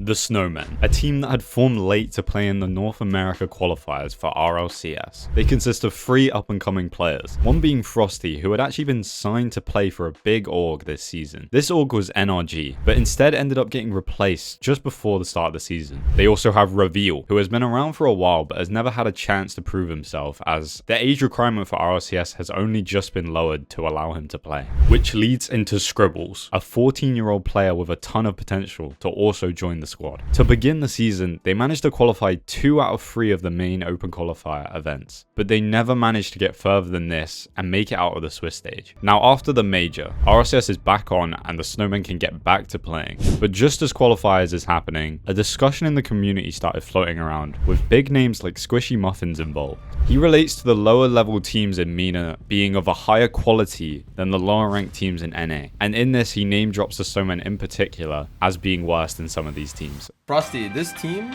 the Snowmen, a team that had formed late to play in the North America qualifiers for RLCS. They consist of 3 up-and-coming players, one being Frosty, who had actually been signed to play for a big org this season. This org was NRG, but instead ended up getting replaced just before the start of the season. They also have Reveal, who has been around for a while but has never had a chance to prove himself, as the age requirement for RLCS has only just been lowered to allow him to play. Which leads into Scribbles, a 14-year-old player with a ton of potential to also join the squad. To begin the season, they managed to qualify 2 out of 3 of the main open qualifier events, but they never managed to get further than this and make it out of the Swiss stage. Now after the major, RLCS is back on and the Snowmen can get back to playing. But just as qualifiers is happening, a discussion in the community started floating around, with big names like Squishy Muffins involved. He relates to the lower level teams in MENA being of a higher quality than the lower ranked teams in NA, and in this he name drops the Snowmen in particular as being worse than some of these teams. Frosty, this team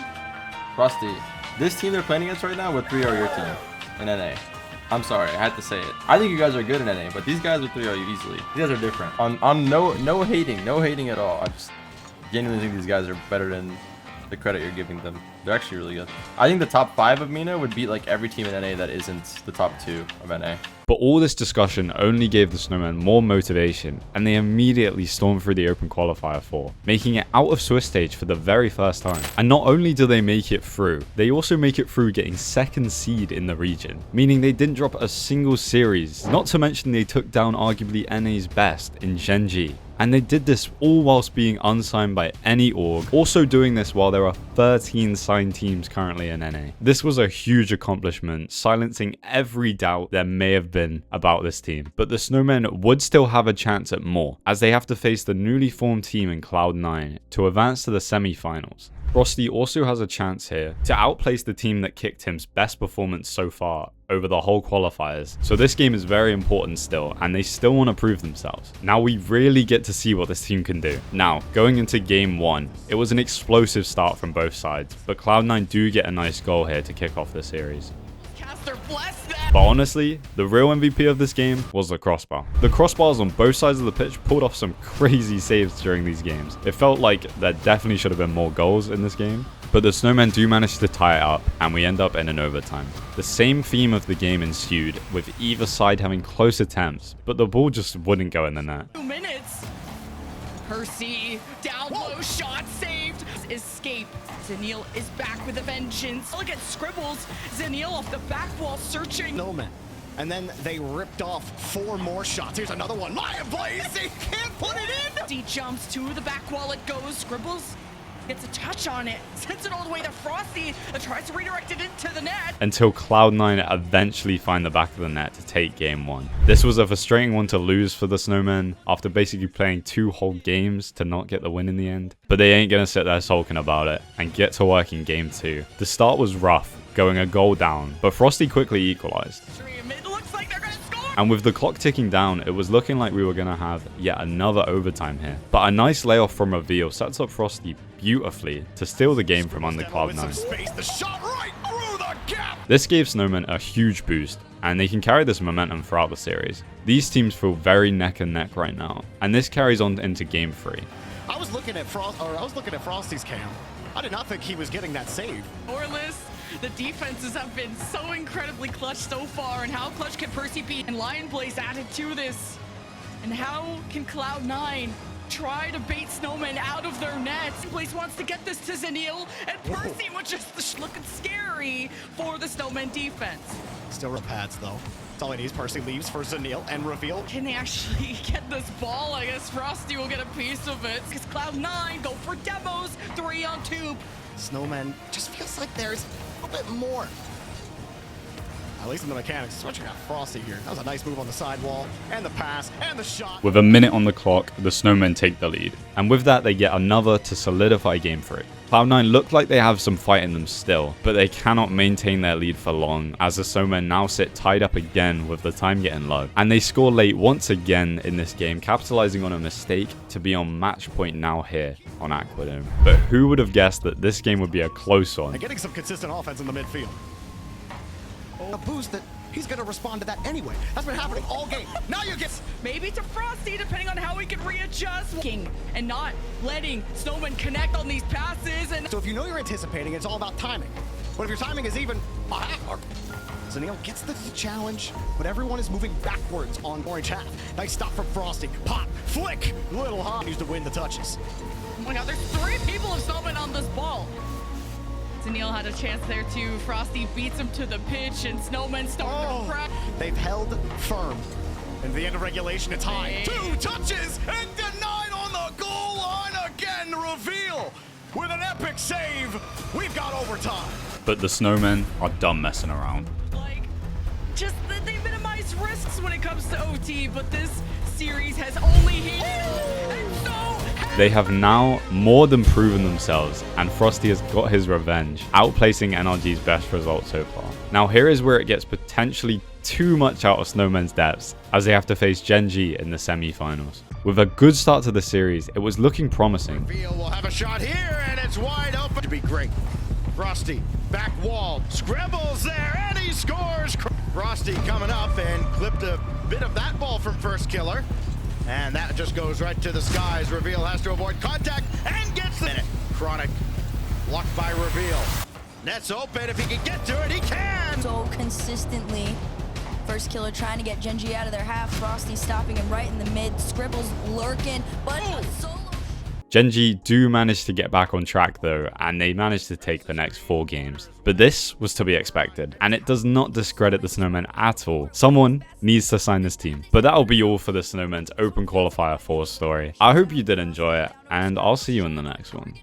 they're playing against right now, what 3 are your team in NA? I'm sorry, I had to say it. I think you guys are good in NA, but these guys are 3 are you easily. These guys are different. On no hating at all. I just genuinely think these guys are better than the credit you're giving them. They're actually really good. I think the top 5 of MENA would beat like every team in NA that isn't the top 2 of NA. But all this discussion only gave the Snowmen more motivation, and they immediately stormed through the open qualifier 4, making it out of Swiss stage for the very first time. And not only do they make it through, they also make it through getting 2nd seed in the region, meaning they didn't drop a single series, not to mention they took down arguably NA's best in Genji. And they did this all whilst being unsigned by any org, also doing this while there are 13 signed teams currently in NA. This was a huge accomplishment, silencing every doubt there may have been about this team. But the Snowmen would still have a chance at more, as they have to face the newly formed team in Cloud9 to advance to the semi-finals. Frosty also has a chance here to outplace the team that kicked him's best performance so far over the whole qualifiers. So this game is very important still, and they still want to prove themselves. Now we really get to see what this team can do. Now, going into game 1, it was an explosive start from both sides, but Cloud9 do get a nice goal here to kick off the series. But honestly, the real MVP of this game was the crossbar. The crossbars on both sides of the pitch pulled off some crazy saves during these games. It felt like there definitely should have been more goals in this game, but the Snowmen do manage to tie it up, and we end up in an overtime. The same theme of the game ensued, with either side having close attempts, but the ball just wouldn't go in the net. 2 minutes. Percy, down low, shot saved. Escape. Zenil is back with a vengeance. Look at Scribbles. Zenil off the back wall searching. Snowman. And then they ripped off 4 more shots. Here's another one. Maya Blaze, they can't put it in. He jumps to the back wall. It goes. Scribbles gets a touch on it. Sends it all the way to Frosty. Tries to redirect it into the net. Until Cloud9 eventually find the back of the net to take game 1. This was a frustrating one to lose for the Snowmen after basically playing 2 whole games to not get the win in the end. But they ain't gonna sit there sulking about it and get to work in game 2. The start was rough, going a goal down, but Frosty quickly equalized. And with the clock ticking down, it was looking like we were going to have yet another overtime here. But a nice layoff from Reveal sets up Frosty beautifully to steal the game from under Cloud9. This gave Snowmen a huge boost, and they can carry this momentum throughout the series. These teams feel very neck and neck right now, and this carries on into game 3. I was looking at Frosty's cam. I did not think he was getting that save. Orless. The defenses have been so incredibly clutch so far, and how clutch can Percy be? And Lion Blaze added to this. And how can Cloud9 try to bait Snowmen out of their nets? Blaze wants to get this to Zenil, and Percy was just looking scary for the Snowmen defense. Still the pads though. That's all he needs. Percy leaves for Zenil and Reveal. Can they actually get this ball? I guess Frosty will get a piece of it. Because Cloud9 go for demos, 3-on-2. Snowmen just feels like there's a bit more. At least in the mechanics, especially got Frosty here. That was a nice move on the sidewall, and the pass, and the shot. With a minute on the clock, the Snowmen take the lead. And with that, they get another to solidify game 3. Cloud9 look like they have some fight in them still, but they cannot maintain their lead for long, as the Snowmen now sit tied up again with the time getting low. And they score late once again in this game, capitalizing on a mistake to be on match point now here on Aquadome. But who would have guessed that this game would be a close one? And getting some consistent offense in the midfield. A boost that he's going to respond to that anyway. That's been happening all game. Now you get... Maybe to Frosty, depending on how he can readjust. And not letting Snowman connect on these passes. So if you know you're anticipating, it's all about timing. But if your timing is even a half arc, Zanil gets the challenge, but everyone is moving backwards on orange half. Nice stop from Frosty. Pop, flick, little hot used to win the touches. Oh my god, there's 3 people of Snowman on this ball. Neil had a chance there too. Frosty beats him to the pitch, and Snowman starting to crack. They've held firm. In the end of regulation, it's high. Hey. 2 touches and denied on the goal line again. Reveal with an epic save. We've got overtime. But the snowmen are done messing around. Like, just that they minimize risks when it comes to OT, but this series has only heated up, and so They have now more than proven themselves, and Frosty has got his revenge, outplacing NRG's best result so far. Now here is where it gets potentially too much out of Snowman's depths, as they have to face Genji in the semi-finals. With a good start to the series, it was looking promising. Reveal will have a shot here, and it's wide open. To be great. Frosty, back wall, scribbles there, and he scores. Frosty coming up and clipped a bit of that ball from First Killer. And that just goes right to the skies. Reveal has to avoid contact and gets the Chronic blocked by Reveal. Net's open. If he can get to it, he can. So consistently, First Killer trying to get Genji out of their half. Frosty stopping him right in the mid. Scribbles lurking, but a solo. Genji do manage to get back on track though, and they manage to take the next 4 games. But this was to be expected, and it does not discredit the Snowmen at all. Someone needs to sign this team. But that'll be all for the Snowmen's Open Qualifier 4 story. I hope you did enjoy it, and I'll see you in the next one.